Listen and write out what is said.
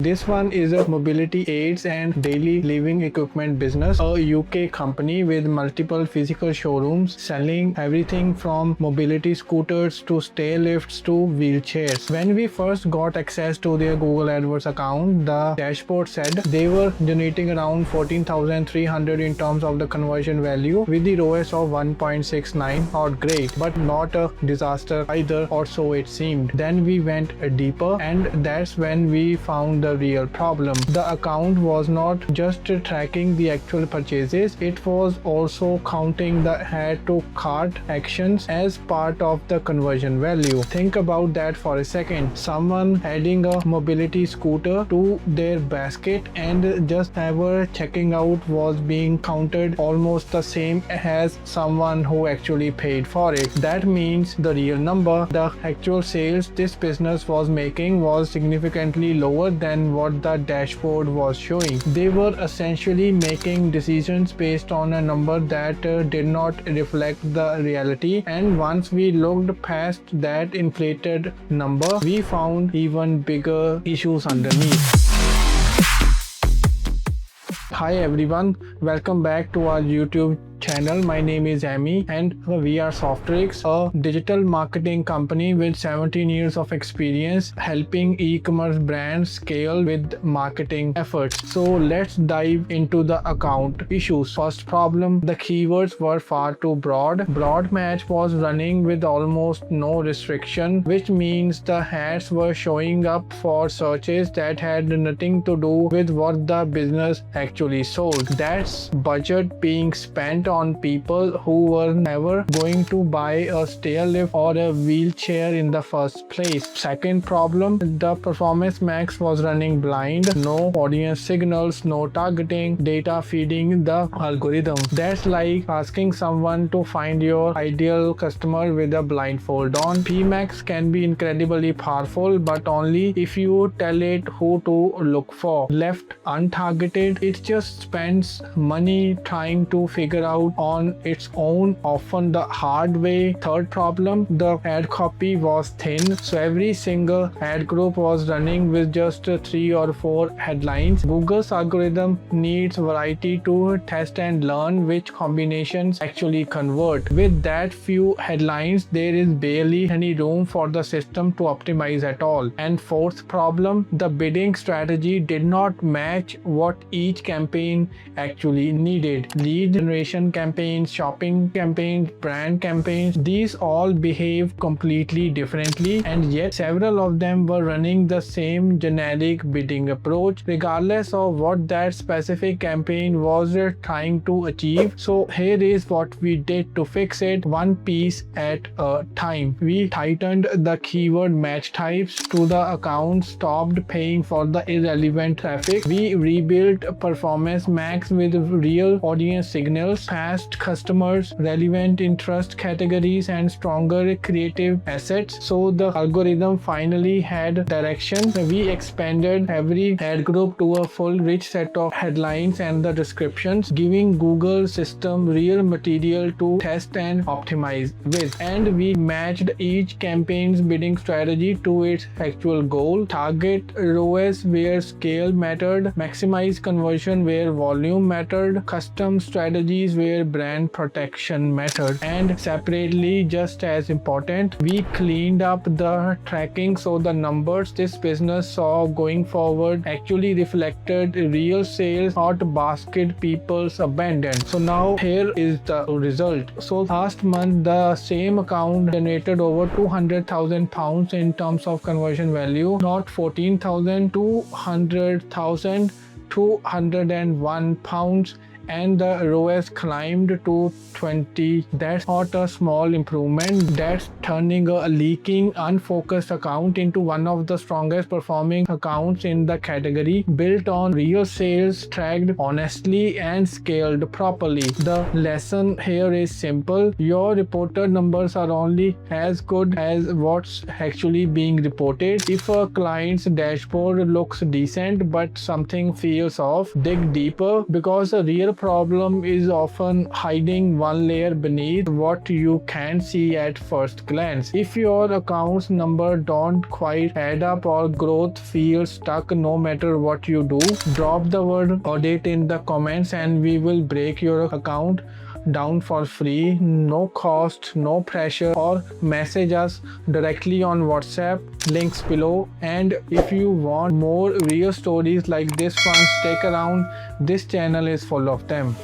This one is a mobility aids and daily living equipment business, a UK company with multiple physical showrooms selling everything from mobility scooters to stair lifts to wheelchairs. When we first got access to their Google AdWords account, the dashboard said they were generating around 14,300 in terms of the conversion value with the ROAS of 1.69. Not great, but not a disaster either, or so it seemed. Then we went deeper, and that's when we found the real problem. The account was not just tracking the actual purchases, it was also counting the add to cart actions as part of the conversion value. Think about that for a second. Someone adding a mobility scooter to their basket and just ever checking out was being counted almost the same as someone who actually paid for it. That means the real number, the actual sales this business was making, was significantly lower than what the dashboard was showing. They were essentially making decisions based on a number that did not reflect the reality, and once we looked past that inflated number, we found even bigger issues underneath. Hi everyone, welcome back to our YouTube channel. My name is Amy and we are Softtrix, a digital marketing company with 17 years of experience helping e-commerce brands scale with marketing efforts. So let's dive into the account issues. First problem, the keywords were far too broad. Broad match was running with almost no restriction, which means the ads were showing up for searches that had nothing to do with what the business actually sold. That's budget being spent on people who were never going to buy a stair lift or a wheelchair in the first place. Second problem, the performance max was running blind. No audience signals, no targeting, data feeding the algorithm. That's like asking someone to find your ideal customer with a blindfold on. PMax can be incredibly powerful, but only if you tell it who to look for. Left untargeted, it just spends money trying to figure out on its own, often the hard way. Third problem, the ad copy was thin, so every single ad group was running with just 3 or 4 headlines. Google's algorithm needs variety to test and learn which combinations actually convert. With that few headlines, there is barely any room for the system to optimize at all. And fourth problem, the bidding strategy did not match what each campaign actually needed. Lead generation campaigns, shopping campaigns, brand campaigns, these all behave completely differently, and yet several of them were running the same generic bidding approach regardless of what that specific campaign was trying to achieve. So here is what we did to fix it, one piece at a time. We tightened the keyword match types to the account, stopped paying for the irrelevant traffic. We rebuilt performance max with real audience signals, past customers, relevant interest categories, and stronger creative assets, so the algorithm finally had direction. We expanded every ad group to a full rich set of headlines and the descriptions, giving Google system real material to test and optimize with, and we matched each campaign's bidding strategy to its actual goal. Target ROAS where scale mattered, maximize conversion where volume mattered, custom strategies where brand protection mattered, and separately, just as important, we cleaned up the tracking so the numbers this business saw going forward actually reflected real sales, not basket people's abandoned. So now here is the result. So last month the same account generated over £200,000 in terms of conversion value, not 14,000, 200,000, £201, and the ROAS climbed to 20. That's not a small improvement. That's turning a leaking, unfocused account into one of the strongest performing accounts in the category, built on real sales, tracked honestly, and scaled properly. The lesson here is simple. Your reported numbers are only as good as what's actually being reported. If a client's dashboard looks decent but something feels off, dig deeper, because a real problem is often hiding one layer beneath what you can see at first glance. If your account's number don't quite add up or growth feels stuck no matter what you do, drop the word audit in the comments and we will break your account down for free. No cost, no pressure, or message us directly on WhatsApp, links below. And if you want more real stories like this one, stick around. This channel is full of them.